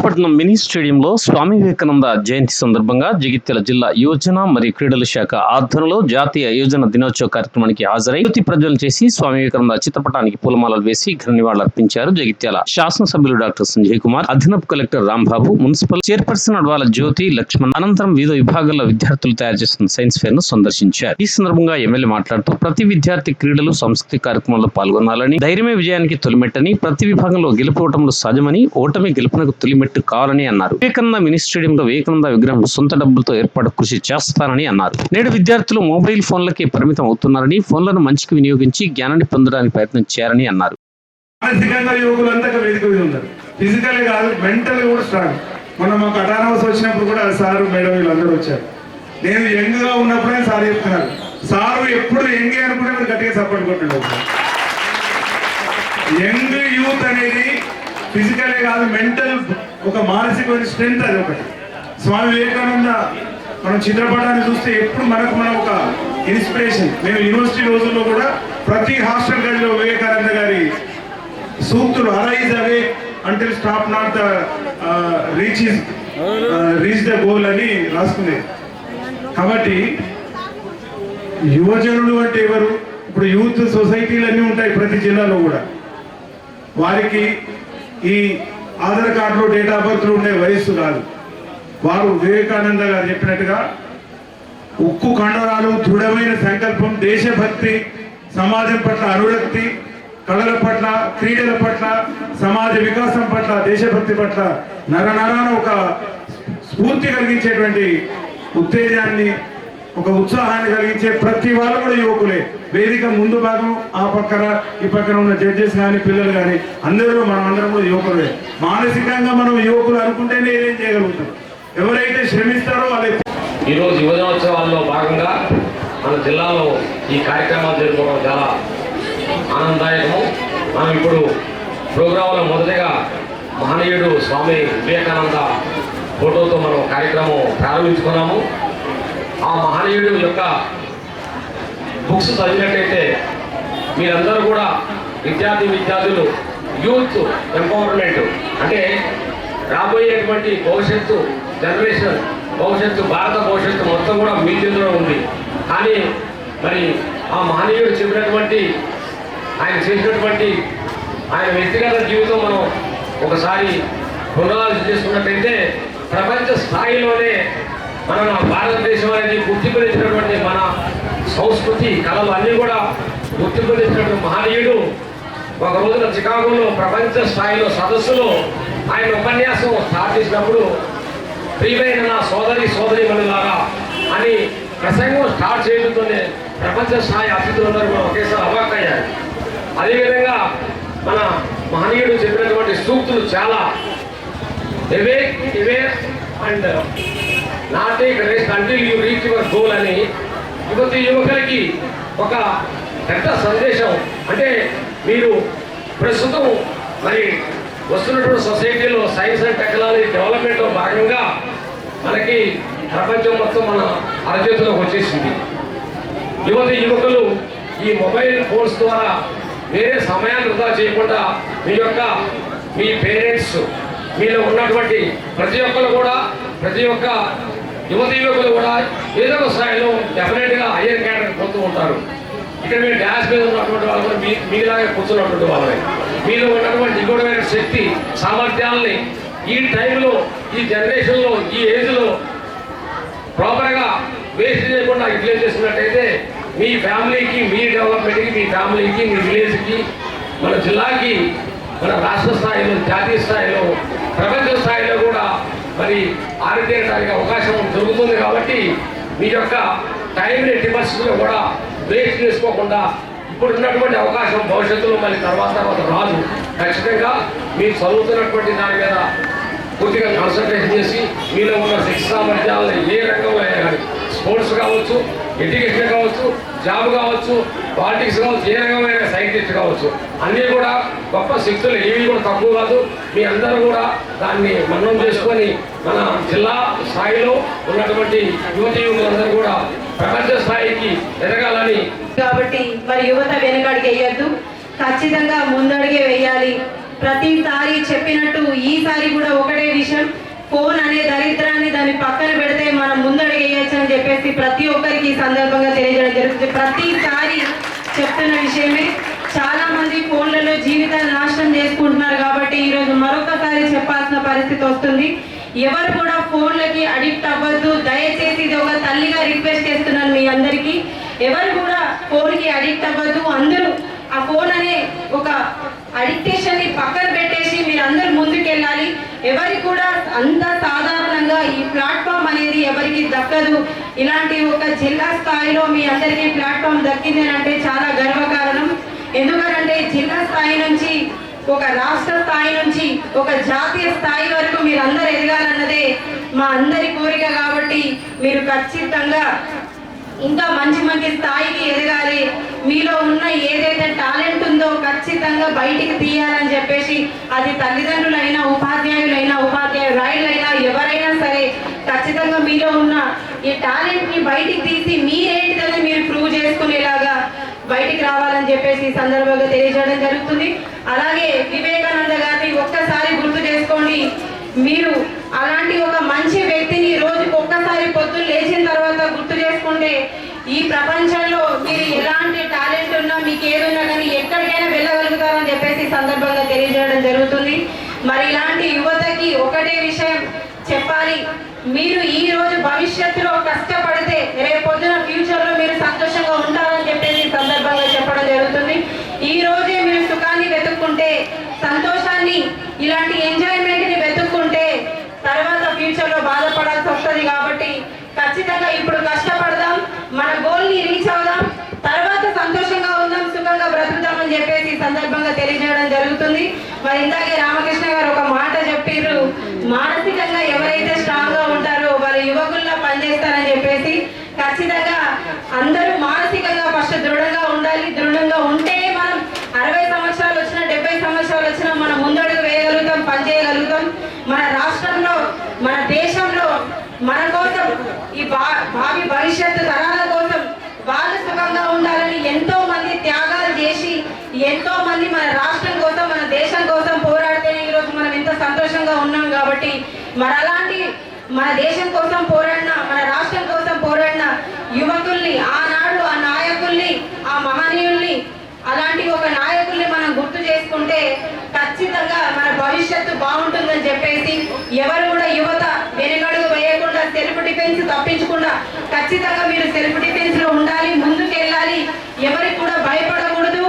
Visakhapatnam mini స్టేడియంలో స్వామి వివేకానంద జయంతి సందర్భంగా జగిత్యాల జిల్లా యువజన మరియు క్రీడల శాఖ ఆధ్వర్యంలో జాతీయ యువజన దినోత్సవ కార్యక్రమానికి హాజరై జ్యోతి ప్రజ్వలన చేసి స్వామి వివేకానంద చిత్రపటానికి పూలమాలలు వేసి ఘన నివాళులర్పించారు. జగిత్యాల శాసనసభ్యులు డాక్టర్ సంజయ్ కుమార్, అదనపు collector Rambabu, municipal chairperson Advala జ్యోతి లక్ష్మణ్ అనంతరం వివిధ విభాగాల్లో విద్యార్థులు తయారు చేస్తున్న సైన్స్ ఫేర్ ను సందర్శించారు. ఈ సందర్భంగా ఎమ్మెల్యే మాట్లాడుతూ ప్రతి విద్యార్థి క్రీడలు, సంస్కృతి కార్యక్రమాల్లో పాల్గొనాలని, ధైర్యమే విజయానికి తొలిమెట్టని, ప్రతి విభాగంలో గెలుపోవటంలో సహజమని, ఓటమి గెలుపునకు తొలిమెట్టు కావాలని అన్నారు. వివేకానంద మినీ స్టేడియంలో వివేకానంద విగ్రహం సొంత డబ్బులతో ఏర్పాటు కృషి చేస్తానని అన్నారు. నేడు విద్యార్థులు మొబైల్ ఫోన్లకే పరిమితం అవుతున్నారని, ఫోన్లను మంచికి వినియోగించి జ్ఞానాన్ని పొందడానికి ప్రయత్నం చేయాలని అన్నారు. మానసికంగా యువకులంతా వేదిక మీద ఉన్నారు. ఫిజికల్ కాదు, మెంటల్ కూడా స్ట్రాంగ్. మనం మాకు అటానమస్ వచ్చినప్పుడు కూడా సారు మేడం వీళ్ళందరూ వచ్చారు. నేను యంగ్ గా ఉన్నప్పుడే సార్ చెప్తున్నారు, సారు ఎప్పుడు యంగ్ అనుకుంటే మీరు గట్టిగా సపోర్ట్ కొట్టిండు. యంగ్ యూత్ అనేది ఫిజికలే కాదు, మెంటల్ ఒక మానసికమైన స్ట్రెంత్. అది ఒకటి. స్వామి వివేకానంద మనం చిత్రపటాన్ని చూస్తే ఎప్పుడు మనం ఒక ఇన్స్పిరేషన్. మేము యూనివర్సిటీ రోజుల్లో కూడా ప్రతి హాస్టల్ గదిలో వివేకానంద గారి సూక్తులు arise away until stop not the reach the goal అని రాసుకునేది. కాబట్టి యువజనులు అంటే ఎవరు? ఇప్పుడు యూత్ సొసైటీలు అన్నీ ఉంటాయి ప్రతి జిల్లాలో కూడా. వారికి ఈ ఆధార్ కార్డులో డేట్ ఆఫ్ బర్త్లు ఉండే వయస్సు కాదు. వారు వివేకానంద గారు చెప్పినట్టుగా ఉక్కు కండరాలు, దృఢమైన సంకల్పం, దేశభక్తి, సమాజం పట్ల అనురక్తి, కళల పట్ల, క్రీడల పట్ల, సమాజ వికాసం పట్ల, దేశభక్తి పట్ల నరనరాన ఒక స్ఫూర్తి కలిగించేటువంటి ఉత్తేజాన్ని, ఒక ఉత్సాహాన్ని కలిగించే ప్రతి వాళ్ళు కూడా యువకులే. వేదిక ముందు భాగం ఆ పక్కన ఈ పక్కన ఉన్న జడ్జెస్ కానీ పిల్లలు కానీ అందరూ అందరం కూడా యువకులే. మానసికంగా మనం యువకులు అనుకుంటేనే ఏం చేయగలుగుతాం. ఎవరైతే శ్రమిస్తారో వాళ్ళే. ఈరోజు యువజనోత్సవాల్లో భాగంగా మన జిల్లాలో ఈ కార్యక్రమాలు జరుపుకోవడం చాలా ఆనందదాయకము. మనం ఇప్పుడు ప్రోగ్రాంలో మొదటిగా మహనీయుడు స్వామి వివేకానంద ఫోటోతో మనం కార్యక్రమం ప్రారంభించుకున్నాము. ఆ మహనీయుడు యొక్క బుక్స్ చదివినట్టయితే మీరందరూ కూడా విద్యార్థులు యూత్ ఎంపవర్మెంట్ అంటే రాబోయేటువంటి భవిష్యత్తు జనరేషన్, భారత భవిష్యత్తు మొత్తం కూడా మీ చేతిలో ఉంది. కానీ మరి ఆ మహనీయుడు చెప్పినటువంటి, ఆయన చేసినటువంటి ఆయన వ్యక్తిగత జీవితం మనం ఒకసారి పునరాలోచన చేసుకున్నట్టయితే ప్రపంచ స్థాయిలోనే మన భారతదేశం అనేది గుర్తింపునిచ్చినటువంటి మన సంస్కృతి, కళలు అన్నీ కూడా గుర్తింపునిచ్చినటువంటి మహనీయుడు ఒక రోజున చికాగోలో ప్రపంచ స్థాయిలో సదస్సులో ఆయన ఉపన్యాసం స్టార్ట్ చేసినప్పుడు ప్రియమైన నా సోదరీమణులారా అని ప్రసంగం స్టార్ట్ చేయడంతోనే ప్రపంచ స్థాయి అతిథులందరూ కూడా ఒకేసారి అవాక్కయ్యారు. అదేవిధంగా మన మహనీయుడు చెప్పినటువంటి సూక్తులు చాలా awake and not take rest until you reach your goal అని యువకులకి ఒక పెద్ద సందేశం. అంటే మీరు ప్రస్తుతం మరి వస్తున్నటువంటి సొసైటీలో సైన్స్ అండ్ టెక్నాలజీ డెవలప్మెంట్లో భాగంగా మనకి ప్రపంచం మొత్తం మన అరచేతిలోకి వచ్చేసింది. యువకులు ఈ మొబైల్ ఫోన్స్ ద్వారా వేరే సమయాన్ని వృధా చేయకుండా మీ పేరెంట్స్, మీలో ఉన్నటువంటి ప్రతి ఒక్కరు కూడా, ప్రతి ఒక్క యువకులు కూడా ఏదో ఒక స్థాయిలో డెఫినెట్గా హయ్యర్ క్యాడర్ పొందుతూ ఉంటారు. ఇక్కడ మీరు డ్యాష్ మీద ఉన్నటువంటి వాళ్ళు కూడా మీలాగే కూర్చున్నటువంటి వాళ్ళని, మీలో ఉన్నటువంటి నిగూఢమైన శక్తి, సామర్థ్యాలని ఈ టైంలో, ఈ జనరేషన్లో, ఈ ఏజ్లో ప్రాపర్గా వేస్ట్ చేయకుండా యూటిలైజ్ చేసినట్టయితే మీ ఫ్యామిలీకి, మీ డెవలప్మెంట్కి, మీ ఫ్యామిలీకి, మీ విలేజ్కి, మన జిల్లాకి, మన రాష్ట్ర స్థాయిలో, జాతీయ స్థాయిలో, ప్రపంచ స్థాయిలో కూడా మరి ఆరితేరడానికి అవకాశం దొరుకుతుంది. కాబట్టి మీ యొక్క టైంని ఎట్టి పరిస్థితుల్లో కూడా వేస్ట్ చేసుకోకుండా ఇప్పుడు ఉన్నటువంటి అవకాశం భవిష్యత్తులో మళ్ళీ తర్వాత రాదు. ఖచ్చితంగా మీరు చదువుతున్నటువంటి దాని మీద పూర్తిగా కాన్సన్ట్రేషన్ చేసి మీలో ఉన్న శిక్ష సామర్థ్యాలను ఏ రంగంలో అయినా కానీ, స్పోర్ట్స్ కావచ్చు, ఎడ్యుకేషన్ కావచ్చు, జాబ్ కావచ్చు, పాలిటిక్స్ కావచ్చు, ఏ రంగమైన సైంటిస్ట్ కావచ్చు, అన్నీ కూడా గొప్ప శక్తులు, ఏవి కూడా తక్కువ కాదు. మీ అందరూ కూడా దాన్ని మన్నం చేసుకొని మన జిల్లా స్థాయిలో ఉన్నటువంటి యువకులందరూ కూడా ప్రపంచ స్థాయికి ఎదగాలని. కాబట్టి మరి యువత వెనుకడికి వేయద్దు, ఖచ్చితంగా ముందడిగే వేయాలి. ప్రతిసారి చెప్పినట్టు ఈసారి కూడా ఒకటే విషయం, ఫోన్ అనే దరిద్రాన్ని దాన్ని పక్కన పెడితే మనం ముందడుగు వేయచ్చు అని చెప్పేసి ప్రతి ఒక్కరికి ఈ సందర్భంగా తెలియజేయడం జరుగుతుంది. ప్రతిసారి చెప్తున్న విషయమే. చాలా మంది ఫోన్లలో జీవితాన్ని నాశనం చేసుకుంటున్నారు కాబట్టి ఈరోజు మరొకసారి చెప్పాల్సిన పరిస్థితి వస్తుంది. ఎవరు కూడా ఫోన్లకి అడిక్ట్ అవ్వద్దు. దయచేసి ఇది ఒక తల్లిగా రిక్వెస్ట్ చేస్తున్నాను మీ అందరికీ. ఎవరు కూడా ఫోన్కి అడిక్ట్ అవ్వద్దు. అందరూ ఆ ఫోన్ అనే ఒక అడిక్టేషన్ ని పక్కన పెట్టేసి మీరు అందరు ముందుకెళ్ళాలి. ఎవరికి కూడా అంత సాధారణంగా ఈ ప్లాట్ఫామ్ అనేది ఎవరికి దక్కదు. ఇలాంటి ఒక జిల్లా స్థాయిలో మీ అందరికీ ప్లాట్ఫామ్ దక్కింది అంటే చాలా గర్వకారణం. ఎందుకంటే జిల్లా స్థాయి నుంచి ఒక రాష్ట్ర స్థాయి నుంచి ఒక జాతీయ స్థాయి వరకు మీరు అందరు ఎదగాలన్నదే మా అందరి కోరిక. కాబట్టి మీరు ఖచ్చితంగా ఇంకా మంచి మంచి స్థాయికి ఎదగాలి. మీలో ఉన్న ఏదైతే టాలెంట్ ఉందో ఖచ్చితంగా బయటికి తీయాలని చెప్పేసి అది తల్లిదండ్రులైనా ఉపాధ్యాయులైనా ఎవరైనా సరే ఖచ్చితంగా మీలో ఉన్న ఈ టాలెంట్ ని బయటికి తీసి మీరేంటిదని మీరు ప్రూవ్ చేసుకునేలాగా బయటికి రావాలని చెప్పేసి ఈ సందర్భంగా తెలియజేయడం జరుగుతుంది. అలాగే వివేకానంద గారిని ఒక్కసారి గుర్తు చేసుకోండి. మీరు అలాంటి ఒక మంచి వ్యక్తిని రోజుకి ఒక్కసారి పొద్దున్న లేచిన తర్వాత గుర్తు చేసుకుంటే ఈ ప్రపంచంలో మీరు ఎలాంటి టాలెంట్ ఉన్నా మీకు ఏదున్నా కానీ ఎక్కడికైనా వెళ్ళగలుగుతారని చెప్పేసి సందర్భంగా తెలియజేయడం జరుగుతుంది. మరి ఇలాంటి యువతకి ఒకటే విషయం చెప్పాలి. మీరు ఈ రోజు భవిష్యత్తులో కష్టపడితే రేపు పొద్దున ఫ్యూచర్ లో మీరు సంతోషంగా ఉంటారని చెప్పేసి సందర్భంగా చెప్పడం జరుగుతుంది. ఈ రోజే మీరు సుఖాన్ని వెతుక్కుంటే, సంతోషాన్ని, ఇలాంటి ఎంజాయ్మెంట్ ని వెతుక్కుంటే తర్వాత ఫ్యూచర్ లో బాధపడాల్సి వస్తుంది. కాబట్టి ఖచ్చితంగా ఇప్పుడు కష్టపడదాం, మన గోల్ ని రీచ్ అవుదాం, తర్వాత సంతోషంగా ఉందాం, సుఖంగా బ్రతుకుదామని చెప్పేసి ఈ సందర్భంగా తెలియజేయడం జరుగుతుంది. మరి ఇందాకే రామకృష్ణ గారు ఒక మాట చెప్పారు, మానసికంగా ఎవరైతే స్ట్రాంగ్ గా ఉంటారో వాళ్ళు యువకుల్లా పనిచేస్తారని చెప్పేసి. ఖచ్చితంగా అందరూ మానసికంగా ఫస్ట్ దృఢంగా ఉండాలి. దృఢంగా ఉంటే మనం 60 సంవత్సరాలు వచ్చినా 70 సంవత్సరాలు వచ్చినా మనం ముందడుగు వేయగలుగుతాం, పనిచేయగలుగుతాం. మన రాష్ట్రంలో, మన దేశంలో, మన కోసం, ఈ భావి భవిష్యత్తు తరాల కోసం వాళ్ళు సుఖంగా ఉండాలని ఎంతో మంది త్యాగాలు చేసి, ఎంతో మంది మన రాష్ట్రం కోసం, మన దేశం కోసం పోరాడితేనే ఈరోజు మనం ఇంత సంతోషంగా ఉన్నాం. కాబట్టి మరి అలాంటి మన దేశం కోసం పోరాడిన, మన రాష్ట్రం కోసం పోరాడిన యువకుల్ని, ఆనాడు ఆ నాయకుల్ని, ఆ మహనీయుల్ని, అలాంటి ఒక నాయకుల్ని మనం గుర్తు చేసుకుంటే ఖచ్చితంగా మన భవిష్యత్తు బాగుంటుందని చెప్పేసి ఎవరు కూడా యువత వెనుకడుగు వేయకుండా సెల్ఫ్ డిఫెన్స్ తప్పించకుండా ఖచ్చితంగా మీరు సెల్ఫ్ డిఫెన్స్ లో ఉండాలి, ముందుకెళ్ళాలి, ఎవరికి కూడా భయపడకూడదు.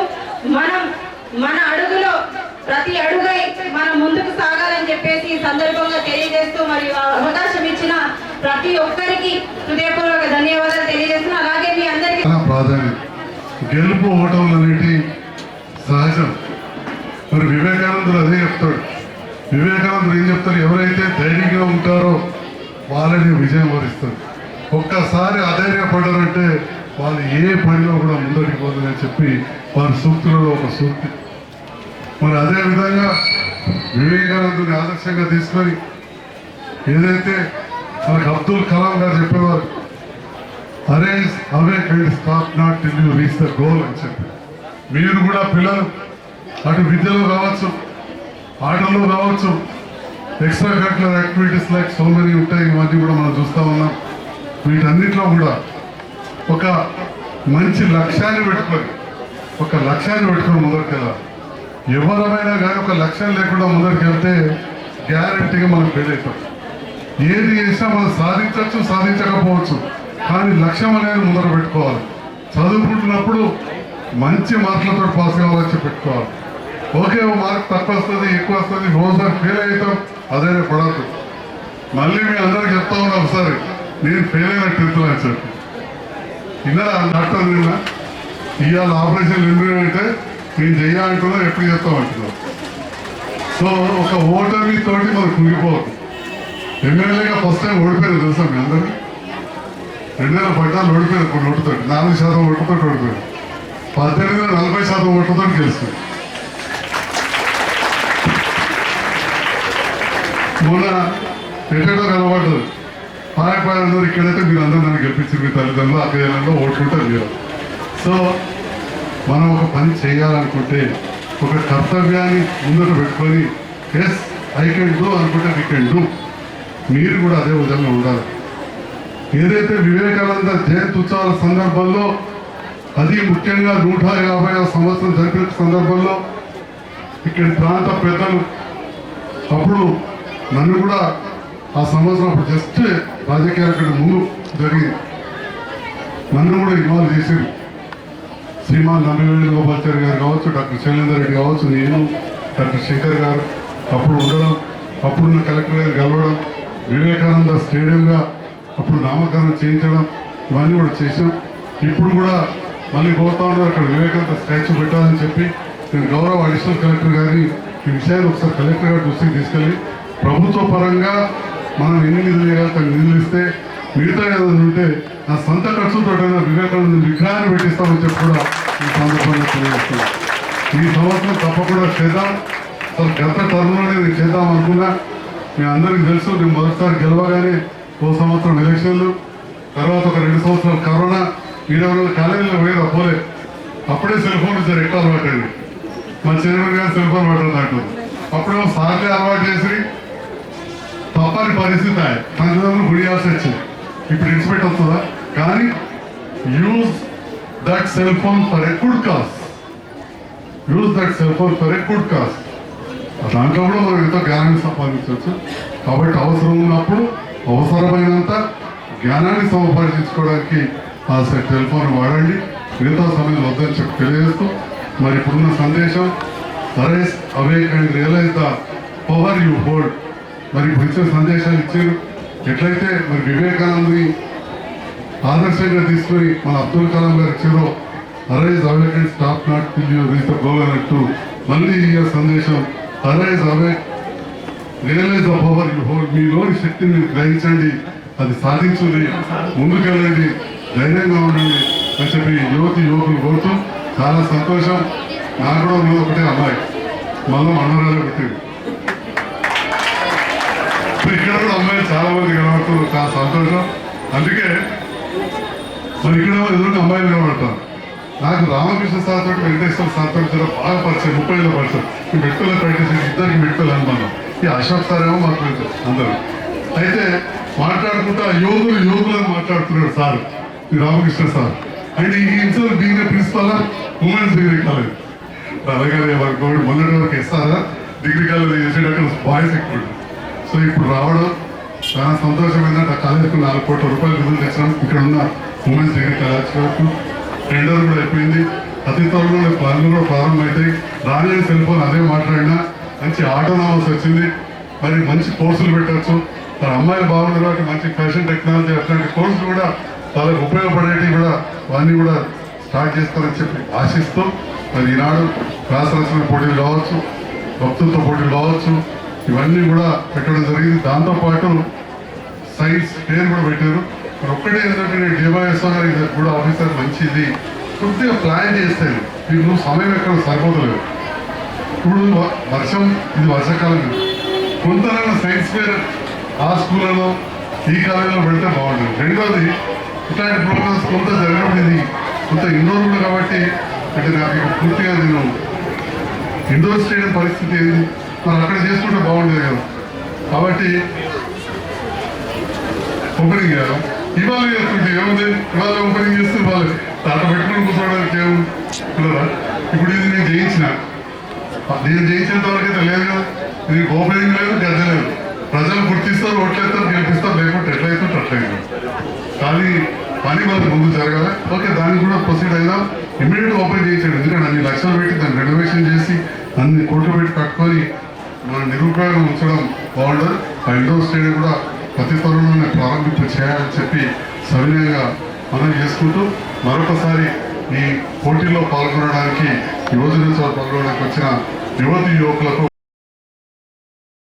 మన అడుగులో ప్రతి అడుగై మనం ముందుకు సాగాలని చెప్పేసి ఈ సందర్భంగా తెలియజేస్తూ మరియు అవకాశం ఇచ్చిన ప్రతి ఒక్కరికి హృదయపూర్వక ధన్యవాదాలు తెలియజేస్తున్నా. అలాగే మీ అందరికీ ప్రాధాన్యత, గెలుపు ఓటములు అనేటి సహజం. మరి వివేకానందుడు అదే చెప్తాడు. వివేకానందుడు ఏం చెప్తారు? ఎవరైతే ధైర్యంగా ఉంటారో వాళ్ళని విజయం వరిస్తారు. ఒక్కసారి అధైర్యపడ్డారంటే వాళ్ళు ఏ పనిలో కూడా ముందరికి పోతుందని చెప్పి వారి సూక్తులలో ఒక సూక్తి. మరి అదేవిధంగా వివేకానందుని ఆదర్శంగా తీసుకొని ఏదైతే మనకు అబ్దుల్ కలాం గారు చెప్పేవారు, arrange awake and stop not till you reach the goal అని చెప్పి. మీరు కూడా పిల్లలు అటు విద్యలో కావచ్చు, ఆటల్లో కావచ్చు, extra curricular activities like so many ఉంటాయి. ఇవన్నీ కూడా మనం చూస్తూ ఉన్నాం. వీటన్నిటిలో కూడా ఒక మంచి లక్ష్యాన్ని పెట్టుకొని ముందరికి వెళ్ళాలి. ఎవరమైనా కానీ ఒక లక్ష్యం లేకుండా ముందరికి వెళ్తే గ్యారెంటీగా మనం ఫెయిల్ అవుతాం. ఏది చేసినా మనం సాధించవచ్చు, సాధించకపోవచ్చు, కానీ లక్ష్యం అనేది ముందర పెట్టుకోవాలి. చదువుకుంటున్నప్పుడు మంచి మార్కులతో పాస్ కావాలని పెట్టుకోవాలి. ఓకే, మార్క్ తక్కువ వస్తుంది, ఎక్కువ వస్తుంది, రోజుసారి ఫెయిల్ అవుతాం, అదైనా పడద్దు. మళ్ళీ మీ అందరికి చెప్తా ఉన్నా ఒకసారి, నేను ఫెయిల్ అయిన 10th అని చెప్పి ఇలా డాక్టర్ నిన్న ఇవాళ ఆపరేషన్ ఎందుకంటే నేను చెయ్యాలంటున్నా, ఎప్పుడు చెప్తామంటున్నాం. సో ఒక ఓటమి తోటి మనం కుంగిపోవద్దు. ఎమ్మెల్యేగా ఫస్ట్ టైం ఓడిపోయింది తెలుసా మీ అందరికీ? 2014 ఓడిపోయింది. కొన్ని ఓటుతో 4% ఓటుతో ఓడిపోయింది. 18 40% ఓటుతో గెలుస్తుంది. మొన్న ఎటో కనబడ్డది. పాయపాయందరూ ఇక్కడైతే మీరు అందరూ నన్ను గెలిపించి మీ తల్లిదండ్రులు అక్కయ్యలో ఓటుకుంటారు మీరు. సో మనం ఒక పని చేయాలనుకుంటే ఒక కర్తవ్యాన్ని ముందట పెట్టుకొని ఎస్ ఐ కెన్ డూ అనుకుంటే వీ కెన్ డూ. మీరు కూడా అదే విధంగా ఉండాలి. ఏదైతే వివేకానంద జయంతి ఉత్సవాల సందర్భంలో, అది ముఖ్యంగా 150వ సంవత్సరం జరిపిన సందర్భంలో ఇక్కడ ప్రాంత పెద్దలు అప్పుడు నన్ను కూడా ఆ సంవత్సరం అప్పుడు జస్ట్ రాజకీయాల కంటే ముందు జరిగింది, నన్ను కూడా ఇన్వాల్వ్ చేశారు. శ్రీమాన్ నంబివెల్లి గోపాల్చారి గారు కావచ్చు, డాక్టర్ శైలేందర్ రెడ్డి కావచ్చు, నేను, డాక్టర్ శంకర్ గారు అప్పుడు ఉండడం, అప్పుడున్న కలెక్టర్ గారు కలవడం, వివేకానంద స్టేడియంగా అప్పుడు నామకరణం చేయించడం, ఇవన్నీ కూడా చేశాం. ఇప్పుడు కూడా మళ్ళీ పోతా ఉన్నారు అక్కడ వివేకానంద స్టాచ్యూ పెట్టాలని చెప్పి నేను గౌరవ అడిషనల్ కలెక్టర్ గారిని ఈ విషయాన్ని ఒకసారి కలెక్టర్ గారి దృష్టికి తీసుకెళ్ళి ప్రభుత్వ పరంగా మనం ఎన్ని నిధులు చేయగలుగుతాం, నిధులు ఇస్తే మిగతా ఏదైనా ఉంటే నా సొంత ఖర్చుతోటైనా వివేకానంద విగ్రహాన్ని పెట్టిస్తామని చెప్పి కూడా ఈ సందర్భంగా తెలియజేస్తున్నాం. ఈ సంవత్సరం తప్పకుండా చేద్దాం. అసలు గత టర్మ్లోనే నేను చేద్దాం అనుకున్నా. మీ అందరికీ తెలుసు, నేను మొదటిసారి గెలవగానే ఓ సంవత్సరం ఎలక్షన్లు, తర్వాత ఒక 2 సంవత్సరాలు కరోనా, 20 కాలేజీలో పోయేది పోలే. అప్పుడే సెల్ ఫోన్ ఇచ్చారు, ఎక్కువ అలవాటు అండి. మా చైర్మన్ గారు సెల్ ఫోన్ మాట్లాడుతూ అప్పుడే సార్లే అలవాటు చేసి తప్పని పరిస్థితి తల్లిదండ్రులు గుడియాల్సి వచ్చింది. ఇప్పుడు ఇన్స్పెక్ట్ వస్తుందా? కానీ use that cell phone for a good cause, use that cell phone for a good cause. దాంట్లో కూడా మనం ఎంతో జ్ఞానాన్ని సంపాదించవచ్చు. కాబట్టి అవసరం ఉన్నప్పుడు అవసరమైనంత జ్ఞానాన్ని సంపాదించుకోవడానికి ఆ సెల్ ఫోన్ వాడండి, మిగతా సమయంలో వద్దని చెప్పి తెలియజేస్తూ, మరి ఇప్పుడున్న సందేశం arise, awake and realize the power you hold. మరి ఇప్పుడు ఇచ్చే సందేశాలు ఇచ్చారు. ఎట్లయితే మరి వివేకానందని ఆదర్శంగా తీసుకొని మన అబ్దుల్ కలాం గారు ఇచ్చారో, arise, awake and stop not till you reach the goal అన్నట్టు మళ్ళీ ఈ సందేశం arise, awake, realize the power you hold. మీలోని శక్తిని మీరు గ్రహించండి, అది సాధించండి, ముందుకెళ్ళండి, ధైర్యంగా ఉండండి అని చెప్పి యువకులు కోరుతూ చాలా సంతోషం. నాకు కూడా ఉన్నది ఒకటే అమ్మాయి, మళ్ళీ మనవరాలే పెట్టింది. ఇక్కడ కూడా అమ్మాయిలు చాలా మంది కనబడుతున్నారు, చాలా సంతోషం. అందుకే మరి ఇక్కడ ఎదురుగా అమ్మాయిలు కనబడతారు. నాకు రామకృష్ణ సార్ తోటి, వెంకటేశ్వర సార్ తోటి చాలా బాగా పరిచయం, 30 ఏళ్ళ పరిచయం. ఈ మెట్కల్లో ప్రాక్టీస్ చేసి ఇద్దరికి మెట్కలు అనుకున్నాం. ఈ అశోక్ సార్ ఏమో మాకు తెలుసు అందరూ. అయితే మాట్లాడుకుంటా యోగులను మాట్లాడుతున్నాడు సార్, ఈ రామకృష్ణ సార్. అండ్ ఈ insurance degree principal women's degree college అలాగే వరకు మొన్నటి వరకు ఇస్తారా డిగ్రీ కాలేజ్ చేసేటప్పుడు బాయ్స్ ఎక్కువ. సో ఇప్పుడు రావడం చాలా సంతోషం. ఏంటంటే ఆ కాలేజీకి 4 కోట్ల రూపాయలు నిధులు తెచ్చినాం. ఇక్కడ ఉన్న ఉమెన్స్ డిగ్రీ కాలేజ్ వరకు టెండర్ కూడా అయిపోయింది. అతి త్వరలో పనులు కూడా ప్రారంభమవుతాయి. రాని సెల్ ఫోన్ అదే మాట్లాడినా మంచి ఆటోనామస్ వచ్చింది. మరి మంచి కోర్సులు పెట్టచ్చు. మరి అమ్మాయిలు బాగుంది కాబట్టి మంచి ఫ్యాషన్ టెక్నాలజీ అట్లాంటి కోర్సులు కూడా వాళ్ళకి ఉపయోగపడేవి కూడా అవన్నీ కూడా స్టార్ట్ చేస్తారని చెప్పి ఆశిస్తూ, మరి ఈనాడు వ్యాస రచన పోటీలు కావచ్చు, వక్తృత్వ పోటీలు కావచ్చు, ఇవన్నీ కూడా పెట్టడం జరిగింది. దాంతోపాటు సైన్స్ ఫేర్ కూడా పెట్టారు. మరి ఒక్కటే ఏంటంటే నేను డివైఎస్ఓ గారి కూడా ఆఫీసర్ మంచిది కొద్దిగా ప్లాన్ చేస్తే మీకు సమయం ఎక్కడ సరిపోతలేదు. ఇప్పుడు వర్షం, ఇది వర్షాకాలం, కొంతైనా సైన్స్ ఫేర్ ఆ స్కూళ్ళలో ఈ కాలేజీలో పెడితే బాగుంటుంది. రెండోది ఇట్లాంటి ప్రోగ్రామ్స్ కొంత జరిగినప్పుడు ఇది కొంత ఇండోర్ కూడా కాబట్టి అంటే నాకు పూర్తిగా నేను ఇండోర్ స్టేడియం పరిస్థితి ఏంది, మరి అక్కడ చేసుకుంటే బాగుండేది కదా. కాబట్టి ఓపెనింగ్ చేయాలి. ఇవాళ చేసుకుంటే ఏముంది, ఇవాళ ఓపెనింగ్ చేస్తే వాళ్ళు తాట పెట్టుకుని కూర్చోవడానికి ఏముందా. ఇప్పుడు ఇది నేను జయించేంత వరకు అయితే లేదు కదా. ఇది ఓపెనింగ్ లేదు, గద్ద లేదు. ప్రజలు గుర్తిస్తారు, ఓట్లేస్తారు, గెలిపిస్తారు, లేకుంటే ఎట్లయితే అట్లయితే. కానీ పని వాళ్ళకి ముందు జరగాలి. ఓకే, దానికి కూడా ప్రొసీడ్ అయినా ఇమీడియట్ ఓపెన్ చేయించండి. ఎందుకంటే అన్ని లక్షలు పెట్టి దాన్ని రెనోవేషన్ చేసి అన్ని కోట్లు పెట్టి కట్టుకొని మన నిరుపయోగం ఉంచడం బాగుండదు. ఆ ఇండోర్ స్టేడియం కూడా ప్రతి త్వరలోనే ప్రారంభింపు చేయాలని చెప్పి సవినయంగా మనం చేసుకుంటూ మరొకసారి ఈ పోటీల్లో పాల్గొనడానికి యువజనోత్సవాలు పాల్గొనడానికి వచ్చిన యువకులకు